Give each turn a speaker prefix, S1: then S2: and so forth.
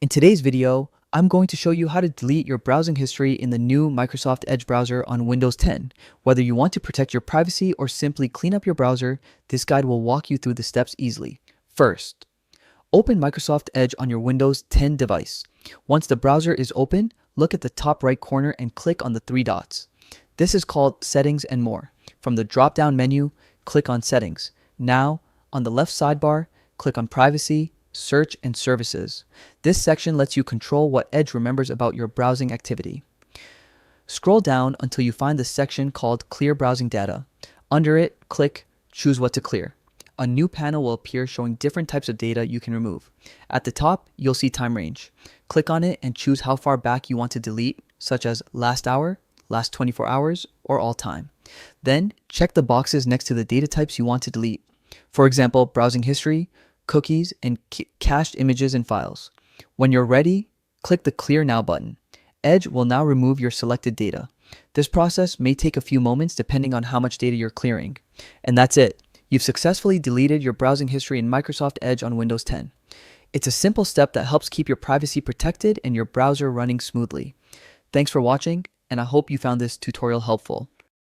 S1: In today's video, I'm going to show you how to delete your browsing history in the new Microsoft Edge browser on Windows 10. Whether you want to protect your privacy or simply clean up your browser, this guide will walk you through the steps easily. First, open Microsoft Edge on your Windows 10 device. Once the browser is open, look at the top right corner and click on the three dots. This is called Settings and More. From the drop-down menu, click on Settings. Now, on the left sidebar, click on Privacy, Search, and Services. This section lets you control what Edge remembers about your browsing activity. Scroll down until you find the section called Clear Browsing Data. Under it, click Choose What to Clear. A new panel will appear showing different types of data you can remove. At the top, you'll see time range. Click on it and choose how far back you want to delete, such as last hour, last 24 hours, or all time. Then, check the boxes next to the data types you want to delete. For example, browsing history, cookies, and cached images and files. When you're ready, click the Clear Now button. Edge will now remove your selected data. This process may take a few moments depending on how much data you're clearing. And that's it. You've successfully deleted your browsing history in Microsoft Edge on Windows 10. It's a simple step that helps keep your privacy protected and your browser running smoothly. Thanks for watching, and I hope you found this tutorial helpful.